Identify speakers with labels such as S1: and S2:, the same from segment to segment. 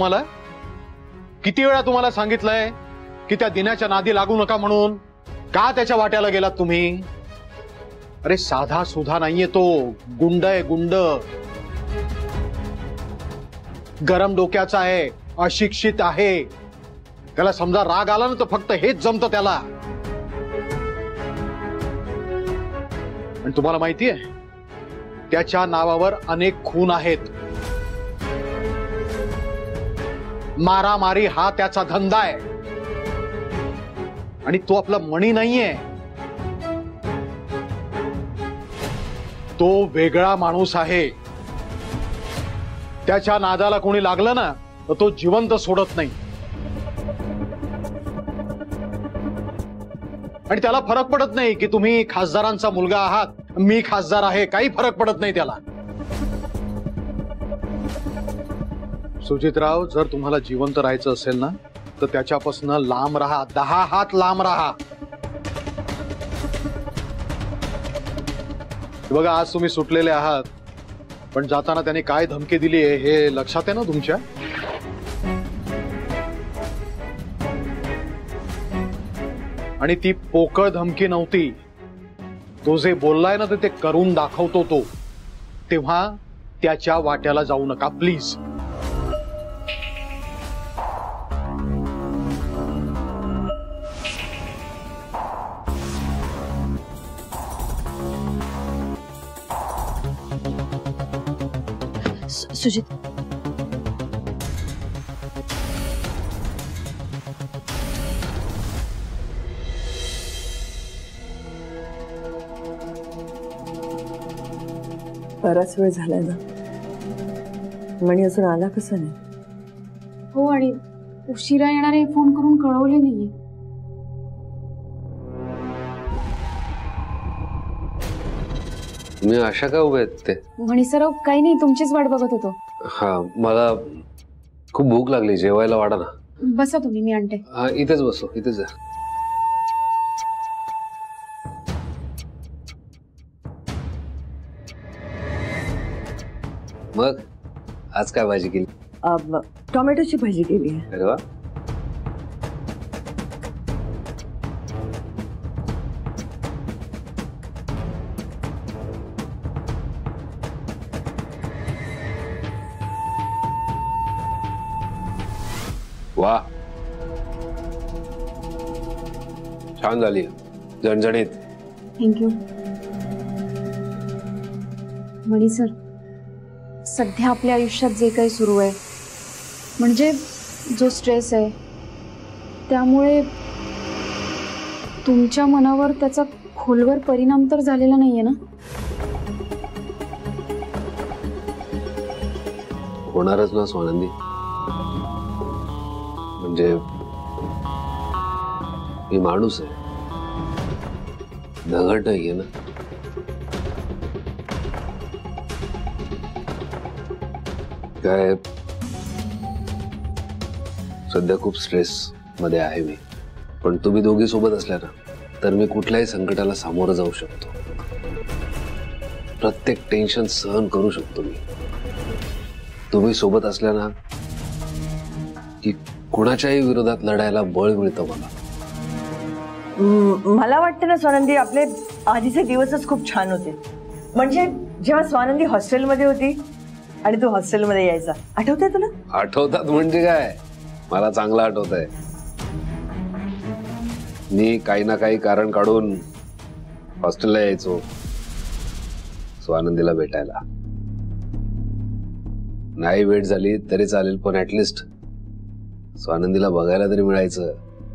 S1: मला किती वेळा तुम्हाला सांगितलंय की त्या दिनाच्या नादी लागू नका म्हणून? का त्याच्या वाट्याला गेलात तुम्ही? अरे साधा सुधा नाहीये तो, गुंड आहे गुंड. गरम डोक्याचा आहे, अशिक्षित आहे. त्याला समजा राग आला ना तर फक्त हेच जमतं त्याला. आणि तुम्हाला माहितीये त्याच्या नावावर अनेक खून आहेत. मारामारी हा त्याचा धंदा आहे. आणि तो आपला मणी नाहीये, तो वेगळा माणूस आहे. त्याच्या नादाला कोणी लागलं ना तर तो जिवंत सोडत नाही. आणि त्याला फरक पडत नाही की तुम्ही खासदारांचा मुलगा आहात, मी खासदार आहे, काही फरक पडत नाही त्याला. सुजितराव, जर तुम्हाला जिवंत राहायचं असेल ना तर त्याच्यापासून लांब राहा, 10 हात लांब राहा. बघा, आज तुम्ही सुटलेले आहात, पण जाताना त्याने काय धमकी दिली आहे हे लक्षात आहे ना तुमच्या? आणि ती पोकळ धमकी नव्हती. तो जे बोललाय ना ते करून दाखवतो तो. तेव्हा त्याच्या वाट्याला जाऊ नका प्लीज.
S2: सुजित,
S3: बराच वेळ झालाय ना, मणी अजून आला कसा नाही?
S2: हो, आणि उशिरा येणारे फोन करून कळवले नाहीये.
S4: मी आशा का उभे आहेत ते?
S2: म्हणी सराव, काही नाही, तुमचीच वाट बघत होतो.
S4: हा, मला खूप भूक लागली, जेवायला वाढा ना.
S2: बसा तुम्ही, मी आणते.
S4: हा, इथेच बसो, इथेच जा. मग आज काय भाजी केली?
S3: टोमॅटोची भाजी केली आहे.
S4: अरे वा. वा, छान झाली, झणझणीत.
S2: थँक्यू. म्हणी सर, सध्या आपल्या आयुष्यात जे काही सुरू आहे, म्हणजे जो स्ट्रेस आहे, त्यामुळे तुमच्या मनावर त्याचा खोलवर परिणाम तर झालेला नाहीये ना?
S4: होणारच ना स्वानंदी. म्हणजे मी माणूस आहे, दगड नाहीये ना. काय, सध्या खूप स्ट्रेस मध्ये आहे मी, पण तुम्ही दोघी सोबत असल्या ना तर मी कुठल्याही संकटाला सामोरं जाऊ शकतो. प्रत्येक टेन्शन सहन करू शकतो मी. तुम्ही सोबत असल्या ना की कुणाच्याही विरोधात लढायला बळ मिळतं मला.
S3: मला वाटतं ना स्वानंदी, आपले आधीचे दिवसच खूप छान होते. म्हणजे जेव्हा स्वानंदी हॉस्टेलमध्ये होती आणि तू हॉस्टेलमध्ये यायचा, आठवतंय तुला?
S4: आठवतात म्हणजे काय, मला चांगलं आठवत आहे. मी काही ना काही कारण काढून हॉस्टेलला यायचो स्वानंदीला भेटायला. नाही भेट झाली तरी चालेल, पण ऍटलिस्ट स्वानंदीला बघायला तरी मिळायचं.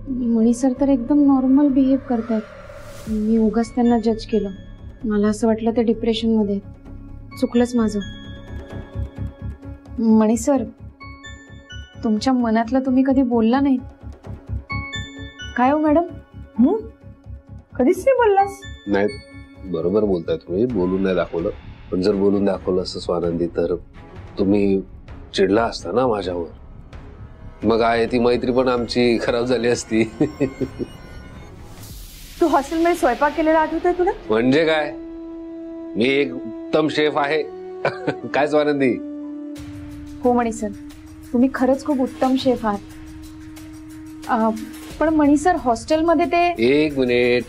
S2: म्हणी सर तर एकदम नॉर्मल बिहेव करतायत. मी उगाच त्यांना जज केलं. मला असं वाटलं ते डिप्रेशन मध्ये. चुकलंच माझं. म्हणी सर, तुमच्या मनातलं तुम्ही कधी बोलला नाही. काय हो मॅडम?
S3: कधीच नाही बोललास.
S4: नाही, बरोबर बोलताय तुम्ही, बोलून नाही दाखवलं. पण जर बोलून दाखवलं असतं स्वानंदी तर तुम्ही चिडला असता ना माझ्यावर. मग आहे ती मैत्री पण आमची खराब झाली असती.
S3: तू हॉस्टेलमध्ये स्वयंपाक केलेला आठवतंय तुला?
S4: म्हणजे काय, मी एक उत्तम शेफ आहे. काय स्वानंदी?
S2: हो म्हणे सर, तुम्ही खरंच खूप उत्तम शेफ आहात. पण मणी सर हॉस्टेलमध्ये ते
S4: एक मिनिट.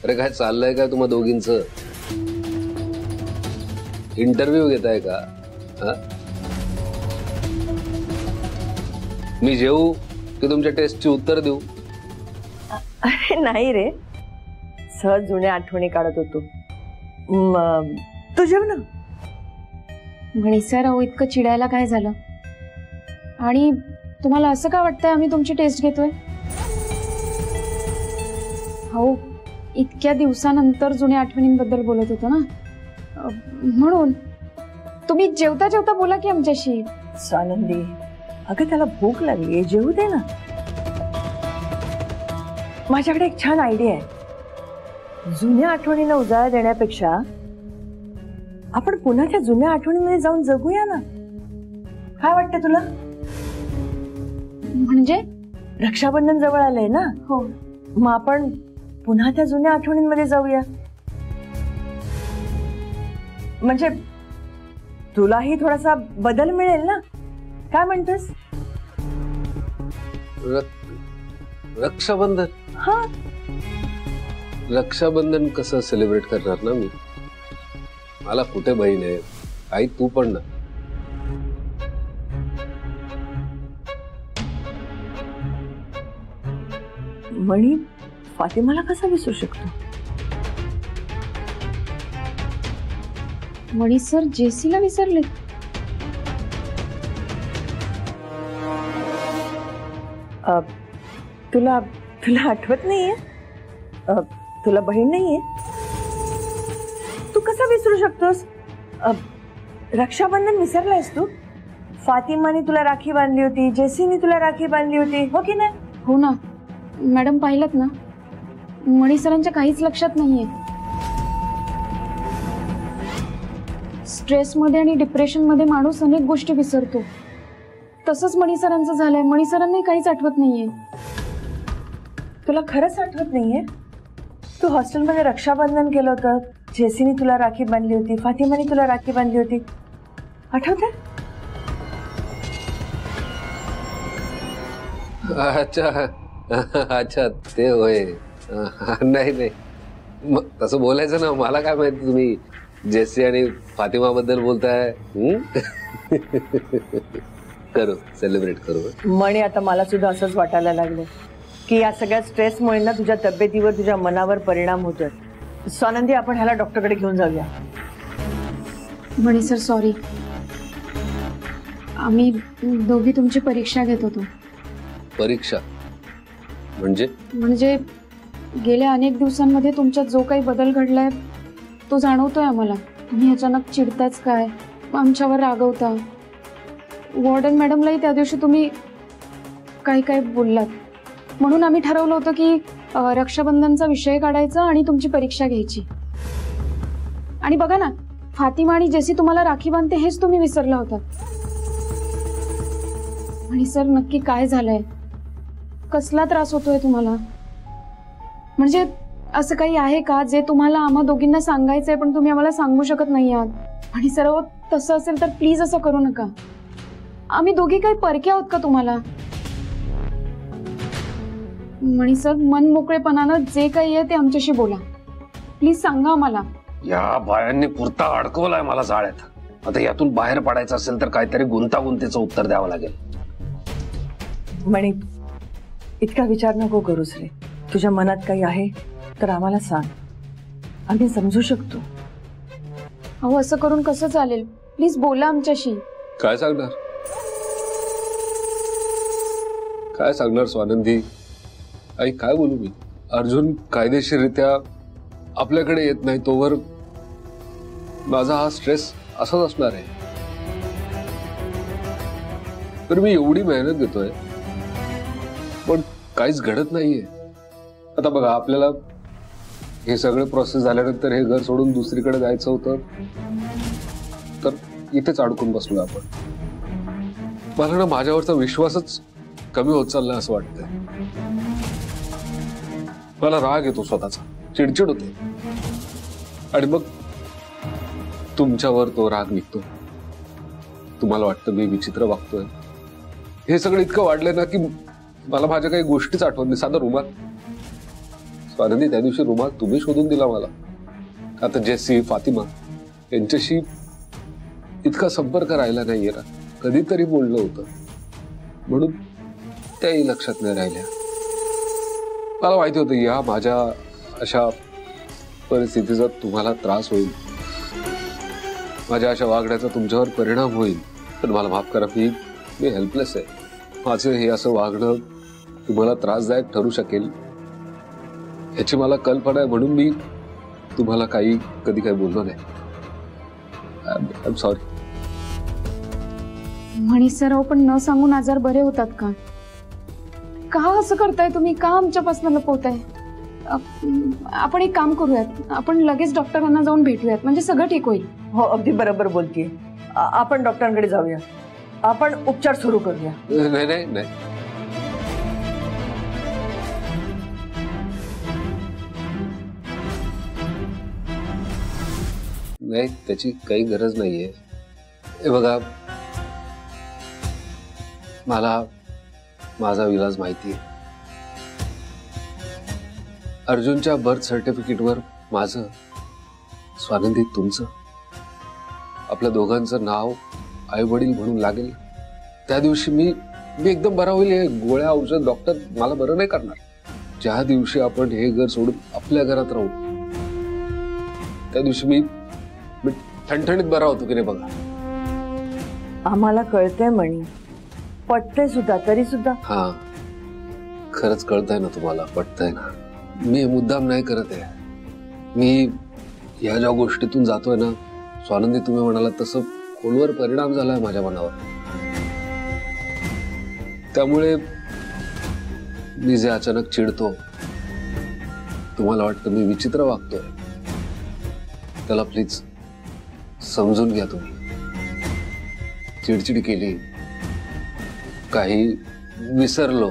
S4: अरे काय चाललंय का तुम्हा दोघींचं? इंटरव्ह्यू घेताय का? हा? मी जेवू की तुमच्या टेस्टची उत्तर देऊ?
S3: अरे नाही रे, सहज जुन्या आठवणी काढत होतो. तू जेव ना.
S2: मणी सर अहो इतकं चिडायला काय झालं? आणि तुम्हाला असं का वाटतंय आम्ही तुमची टेस्ट घेतोय? हो, इतक्या दिवसानंतर जुन्या आठवणींबद्दल बोलत होतो ना, म्हणून. तुम्ही जेवता जेवता बोला की आमच्याशी.
S3: स्वानंदी, अगं त्याला भूक लागली, जेवू दे ना. माझ्याकडे एक छान आयडिया आहे. जुन्या आठवणींना उजाळा देण्यापेक्षा आपण पुन्हा त्या जुन्या आठवणींमध्ये जाऊन जगूया ना. काय वाटतं तुला?
S2: म्हणजे?
S3: रक्षाबंधन जवळ आलंय ना.
S2: हो.
S3: मग आपण पुन्हा त्या जुन्या आठवणींमध्ये जाऊया. म्हणजे तुलाही थोडासा बदल मिळेल ना. काय म्हणतोस?
S4: रक्षाबंधन?
S3: हा,
S4: रक्षाबंधन कसं सेलिब्रेट करणार ना मी? मला कुठे बहीण आहे? आई तू पण ना.
S3: मणी फातिमाला कसा विसरू शकतो?
S2: मणी सर जेसीला विसरले?
S3: तुला तुला आठवत नाहीये? तुला बहीण नाहीये? तू कसा विसरू शकतोस? रक्षाबंधन विसरलायस तू? फातिमाने तुला राखी बांधली होती, जेसीने तुला राखी बांधली होती, हो की नाही?
S2: हो ना मॅडम, पाहिलं ना, मणी सरांच्या काहीच लक्षात नाहीये. स्ट्रेसमध्ये आणि डिप्रेशनमध्ये माणूस अनेक गोष्टी विसरतो. तसंच मणी सरांचं झालंय. मणी सरांनाही काहीच आठवत नाहीये.
S3: तुला खरंच आठवत नाहीये? तू हॉस्टेलमध्ये रक्षाबंधन केलं होतं, जेसीने तुला राखी बांधली होती, फातिमाने तुला राखी बांधली होती, आठवतंय?
S4: अच्छा अच्छा, ते होय. नाही नाही, मग तसं बोलायचं ना. मला काय माहिती तुम्ही जेसी आणि फातिमा बद्दल बोलताय. करू, सेलिब्रेट करू.
S3: म्हणे आता मला सुद्धा असंच वाटायला लागलं की या सगळ्या स्ट्रेसमुळे ना तुझ्या तब्येतीवर, तुझ्या मनावर परिणाम होतोय. स्वानंदी, आपण ह्याला डॉक्टरकडे घेऊन जाऊया.
S2: मणी सर सॉरी, आम्ही दोघी तुमची परीक्षा घेत होतो.
S4: परीक्षा
S2: म्हणजे गेल्या अनेक दिवसांमध्ये तुमच्यात जो काही बदल घडलाय तो जाणवतोय आम्हाला. तुम्ही अचानक चिडताच काय, आमच्यावर रागवता. वॉर्डन मॅडमलाही त्या दिवशी तुम्ही काय काय बोललात. म्हणून आम्ही ठरवलं होतं की रक्षाबंधनचा विषय काढायचा आणि तुमची परीक्षा घ्यायची. आणि बघा ना, फातिमा आणि जेसी तुम्हाला राखी बांधते हेच तुम्ही विसरला होता. आणि सर नक्की काय झालंय? कसला त्रास होतोय तुम्हाला? म्हणजे असं काही आहे का जे तुम्हाला आम्हा दोघींना सांगायचंय पण तुम्ही आम्हाला सांगू शकत नाही आहात? आणि सर तसं असेल तर प्लीज असं करू नका. आम्ही दोघी काही परके आहोत का तुम्हाला? मणी सर, मन मोकळेपणानं जे काही आहे ते आमच्याशी बोला. प्लीज सांगा आम्हाला.
S4: या बायांनी पुरता अडकवलाय मला जाळ्यात. आता यातून बाहेर पडायचं असेल तर काहीतरी गुंतागुंतीचं उत्तर द्यावं लागेल.
S3: मणी, इतका विचार नको करूस रे. तुझ्या मनात काही आहे तर आम्हाला सांग, आम्ही समजू शकतो.
S2: अहो असं करून कसं चालेल? प्लीज बोला आमच्याशी.
S4: काय सांगणार? काय सांगणार स्वानंदी? आई काय बोलू मी? अर्जुन कायदेशीररित्या आपल्याकडे येत नाही तोवर माझा हा स्ट्रेस असाच असणार आहे. तर मी एवढी मेहनत घेतोय पण काहीच घडत नाहीये. आता बघा, आपल्याला हे सगळे प्रोसेस झाल्यानंतर हे घर सोडून दुसरीकडे जायचं होतं तर इथेच अडकून बसलोय आपण. मला ना माझ्यावरचा विश्वासच कमी होत चाललाय असं वाटतंय. मला राग येतो स्वतःचा, चिडचिड होते आणि मग तुमच्यावर तो राग निघतो. तुम्हाला वाटतं मी विचित्र वागतोय, हे सगळं इतकं वाढलंय ना की मला माझ्या काही गोष्टीच आठवत नाही. साधा रुमाल, स्वानंदी त्या दिवशी रुमाल तुम्ही शोधून दिला मला. आता जेसी, फातिमा यांच्याशी इतका संपर्क राहिला नाहीये ना. कधीतरी बोललं होतं म्हणून त्याही लक्षात नाही राहिल्या. मला माहिती होतं या माझ्या अशा परिस्थितीचा तुम्हाला त्रास होईल, माझ्या अशा वागण्याचा तुमच्यावर परिणाम होईल. पण मला माफ करा, मी हेल्पलेस आहे. माझं हे असं वागणं तुम्हाला त्रासदायक ठरू शकेल याची मला कल्पना आहे, म्हणून मी तुम्हाला कधी काही बोललो नाही. I am sorry.
S2: मनीषराव, पण न सांगून आजार बरे होतात का? का असं करताय तुम्ही? का आमच्यापासून लपवताय? आपण एक काम करूयात, आपण लगेच डॉक्टरांना जाऊन भेटूयात, म्हणजे सगळं ठीक होईल.
S3: हो, अगदी बरोबर बोलतीये. आपण डॉक्टरांकडे जाऊया, आपण उपचार सुरू करूया.
S4: नाही नाही नाही, नाही त्याची काही गरज नाहीये. हे बघा, मला माझा विलाज माहिती आहे. अर्जुनच्या बर्थ सर्टिफिकेटवर माझं, स्वानंदी तुमचं, आपल्या दोघांचं नाव आई वडील म्हणून लागेल. त्या दिवशी मी एकदम बरा होईल. हे गोळ्या औषध डॉक्टर मला बरं नाही करणार. ज्या दिवशी आपण हे घर सोडून आपल्या घरात राहू त्या दिवशी मी ठणठणीत बरा होतो की नाही बघा.
S3: आम्हाला कळतंय मणी, पटतंय सुद्धा, तरी सुद्धा.
S4: हा, खरंच कळतंय ना तुम्हाला, पटतंय ना. मी मुद्दाम नाही करत आहे. मी या ज्या गोष्टीतून जातोय ना, स्वानंदी तुम्ही म्हणाला तसं खोलवर परिणाम झालाय माझ्या मनावर. त्यामुळे मी जे अचानक चिडतो, तुम्हाला वाटतं मी विचित्र वागतोय, त्याला प्लीज समजून घ्या. तुम्ही चिडचिड केली, काही विसरलो,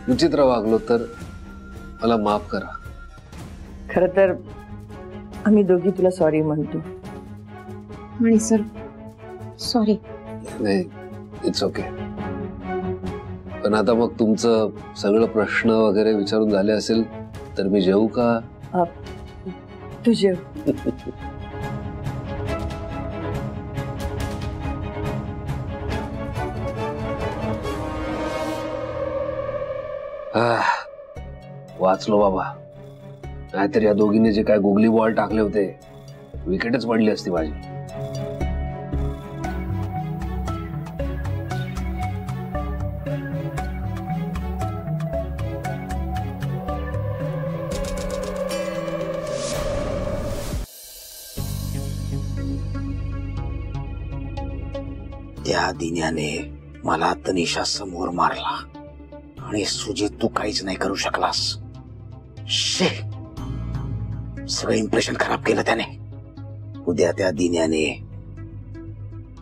S4: विचित्र वागलो तर मला माफ करा.
S3: खरं तर आम्ही दोघी तुला सॉरी म्हणतो.
S2: मनीषर, सॉरी.
S4: नाही, इट्स ओके. पण आता मग तुमचं सगळं प्रश्न वगैरे विचारून झाले असेल तर मी जेवू का?
S3: तू जेव.
S4: वाचलो बाबा, नाहीतर या दोघींनी जे काय गुगली बॉल टाकले होते, विकेटच पडली असती माझी.
S5: त्या दिन्याने मला तनिषा समोर मारला आणि सुजित तू काहीच नाही करू शकलास. शे, सगळं इम्प्रेशन खराब केलं त्याने. उद्या त्या दिन्याने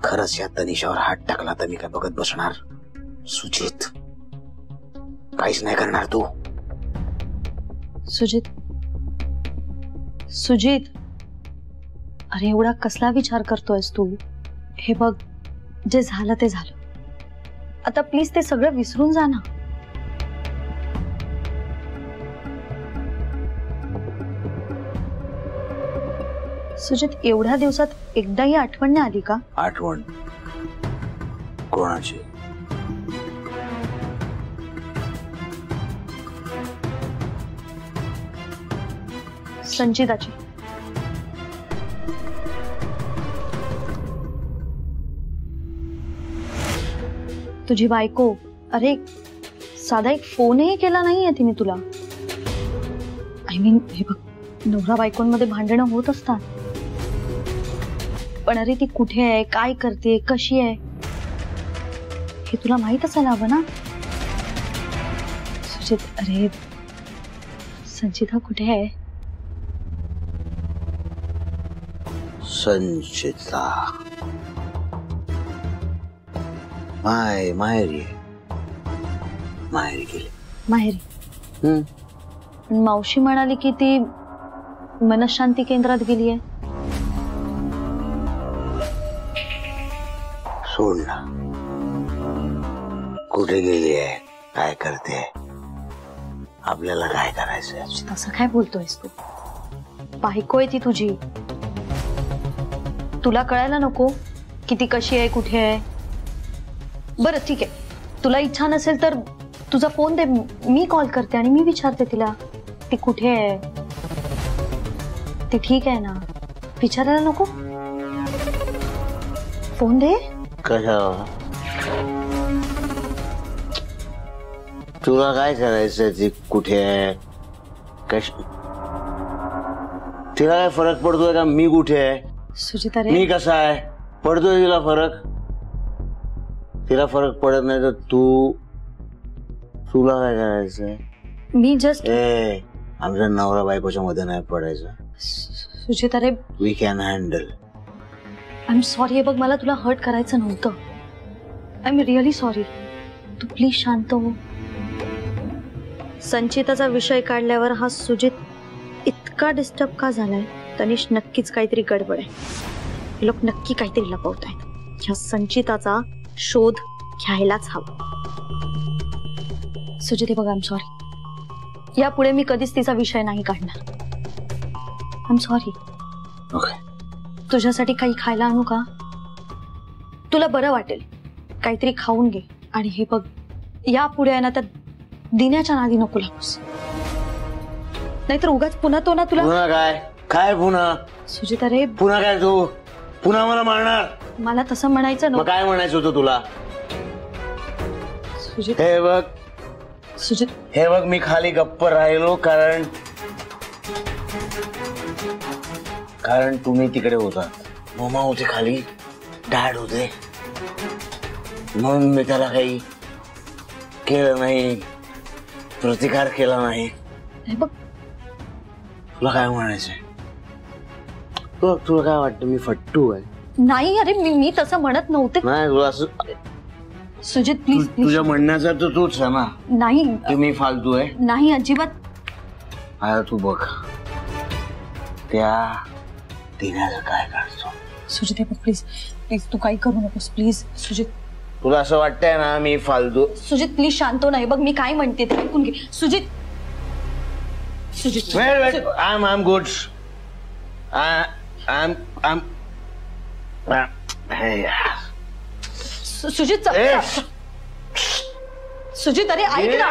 S5: खरंच या तनिषावर हात टाकला तर मी काय बघत बसणार? सुजित, काहीच नाही करणार तू.
S6: सुजित, अरे एवढा कसला विचार करतोयस तू? हे बघ, जे झालं ते झालं. आता प्लीज ते सगळं विसरून जा ना. सुजित, एवढ्या दिवसात एकदाही आठवण नाही आली का?
S5: आठवण कोणाची?
S6: संचिताची. तुझी बायको, अरे साधा एक फोनही केला नाहीये तिने तुला. आय मीन, हे बघ, नवरा बायकोंमध्ये भांडणं होत असतात, पण अरे ती कुठे आहे, काय करते, कशी आहे, हे तुला माहित असायला हवं ना. सुजित, अरे संचिता कुठे आहे?
S5: संचिता माहेरी गेली.
S6: माहेरी? पण मावशी म्हणाली की ती मनशांती केंद्रात गेली आहे.
S5: सोड ना, कुठे गेली आहे, काय करते, आपल्याला काय करायचंय?
S6: तसं काय बोलतोयस तू? बायको आहे ती तुझी, तुला कळायला नको की ती कशी आहे, कुठे आहे? बरं ठीक आहे, तुला इच्छा नसेल तर तुझा फोन दे, मी कॉल करते आणि मी विचारते तिला ती कुठे आहे. ती ठीक आहे ना? विचारायला नको? फोन दे.
S5: कशाला? तुला काय करायचंय? ती कुठे आहे, तिला काय फरक पडतोय का मी कुठे आहे,
S6: सुजिता रे,
S5: मी कसा आहे? पडतोय तिला फरक? तिला फरक पडत नाही तर तुला काय करायचंय?
S6: मी जस्ट
S5: आमच्या नवरा बायकोच्या मध्ये नाही पडायचं.
S6: सुजिता रे,
S5: we can handle.
S6: I am sorry. हे बघ, मला तुला हर्ट करायचं नव्हतं. I am really sorry. तू प्लीज शांत हो. संचिताचा विषय काढल्यावर हा सुजित इतका डिस्टर्ब का झालाय? तनिष, नक्कीच काहीतरी गडबड आहे. हे लोक नक्की काहीतरी लपवत आहेत. ह्या संचिताचा शोध घ्यायलाच हवा. सुजित, हे बघ, आय एम सॉरी. यापुढे मी कधीच तिचा विषय नाही काढणार. I am sorry.
S5: ओके.
S6: तुझ्यासाठी काही खायला आणू का? तुला बरं वाटेल. काहीतरी खाऊन घे. आणि हे बघ, यापुढे आहे ना त्या दिन्याच्या नादी नको लागूस, नाहीतर उगाच पुन्हा तो ना तुला.
S5: पुन्हा काय? काय पुन्हा?
S6: सुजिता रे,
S5: पुन्हा काय? तू पुन्हा मला मारणार?
S6: मला तसं म्हणायचं
S5: मग
S6: नव्हतं.
S5: काय म्हणायचं होतं तुला?
S6: सुजित,
S5: हे बघ,
S6: सुजित,
S5: हे बघ, मी खाली गप्प राहिलो कारण तुम्ही तिकडे होता. मम्मा होते खाली, डॅड होते, म्हणून मी त्याला काही केलं नाही, प्रतिकार केला नाही.
S6: हे बघ,
S5: तुला काय म्हणायचंय? तुला काय वाटतं मी फट्टू आहे?
S6: नाही. अरे मी तसं म्हणत नव्हते.
S5: नाही, तुला असं
S6: सुजित, प्लीज प्लीज.
S5: तुझ्या म्हणण्याचा तर तूच आहे ना
S6: नाही,
S5: की मी फालतू आहे.
S6: नाही, अजिबात.
S5: आता तू बघ त्या दिन्याला काय करतो.
S6: सुजित, हे बघ, प्लीज प्लीज, तू काही करू नकोस, प्लीज. सुजित,
S5: तुला असं वाटतंय ना मी फालतू?
S6: सुजित, प्लीज शांत हो. नाही, बघ, मी काय म्हणते ते ऐकून घे. Sujit, Sujit,
S5: wait, I'm good. I'm hey.
S6: Sujit, Sujit, अरे ऐक ना.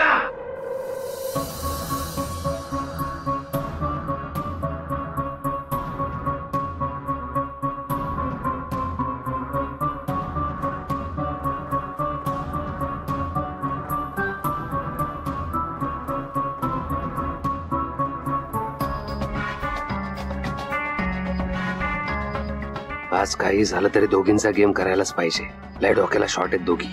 S4: आज काही झालं तरी दोघींचा गेम करायलाच पाहिजे. लय डोक्याला शॉर्ट आहेत दोघी.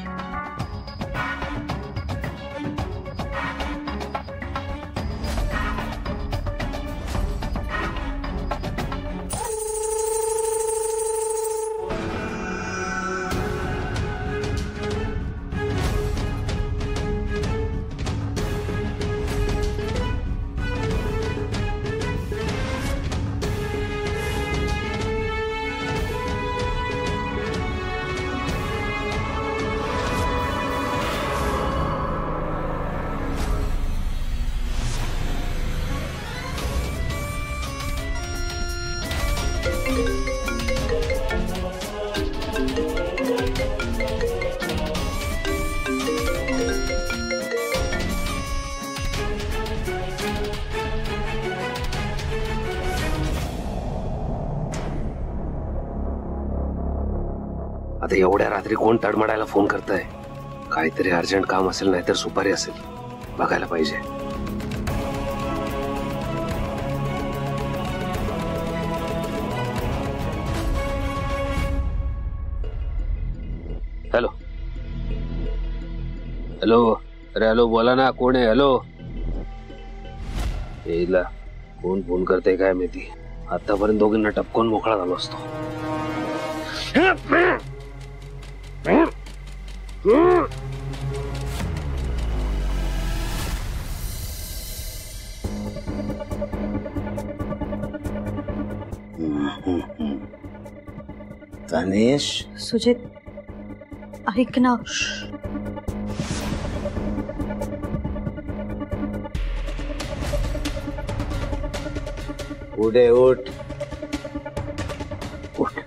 S4: आता एवढ्या रात्री कोण तडमडायला फोन करताय? काहीतरी अर्जंट काम असेल, नाहीतर सुपारी असेल. बघायला पाहिजे. हॅलो हॅलो, अरे हॅलो, बोला ना, कोण आहे? हॅलो. येईला कोण फोन करते काय माहिती. आतापर्यंत दोघींना टपकून मोकळा झालो असतो.
S5: तनिष,
S6: सुजित, ऐक ना.
S5: उठे उठ उठ.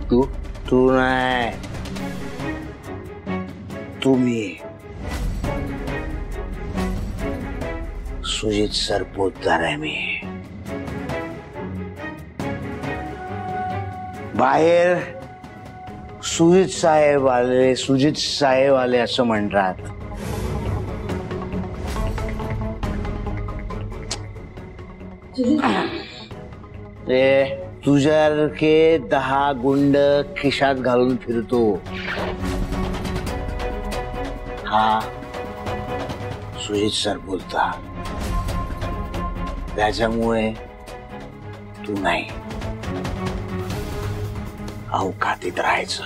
S4: तू
S5: तू नाही, तुम्ही. सुजित सरपोतदार आहे मी. बाहेर सुजित साहेब आले असं म्हणतात. ते तुझ्यासारखे 10 गुंड खिशात घालून फिरतो. हा सुजित सर बोलता. त्याच्यामुळे तू नाही, अवकातीत राहायचं.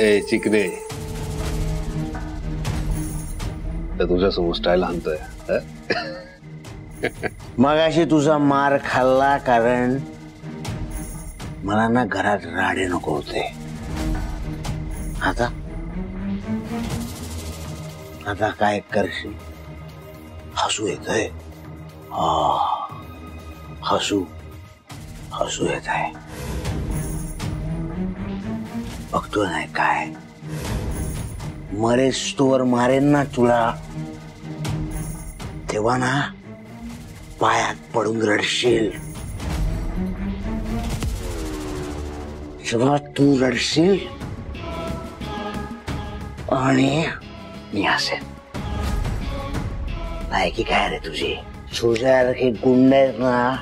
S4: ए चिकने, तुझ्या समोर स्टाईल आणतोय.
S5: मगाशी तुझा मार खाल्ला कारण मला ना घरात राडे नको होते. आता काय करशील? हसू येतंय. हसू येत आहे. बघतो नाही काय मरेस तोवर मारेन ना तुला. तेव्हा ना पायात पडून रडशील. जेव्हा तू रडशील आणि मी हसेन. लायकी काय रे तुझी? तुझ्यासारखे गुंड आहेत ना,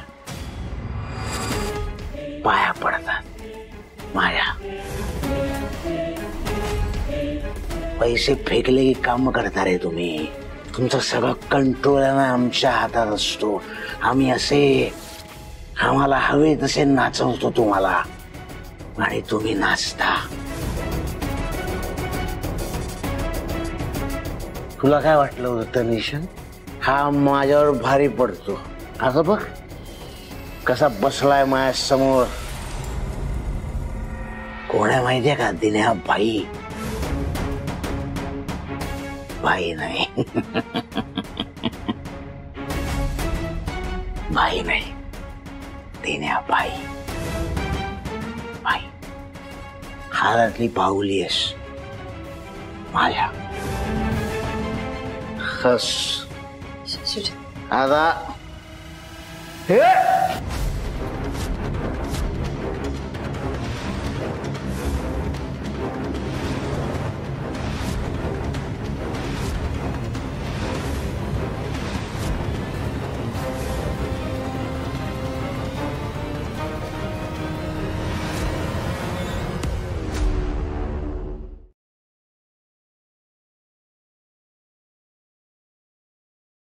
S5: पाया पडतात माझ्या. पैसे फेकले की काम करता रे तुम्ही. तुमचं सगळं कंट्रोल आहे ना आमच्या हातात असतो. आम्ही आम्हाला हवे तसे नाचवतो तुम्हाला आणि तुम्ही नाचता. तुला काय वाटलं होतं तनिषा? हा माझ्यावर भारी पडतो. आता बघ कसा बसलाय माझ्या समोर. कोण आहे माहितीये का? दिन्या बाई. बाई नाही दिन्या बाई. हातातली पाहुली आहेस माझ्या. हस आता. हे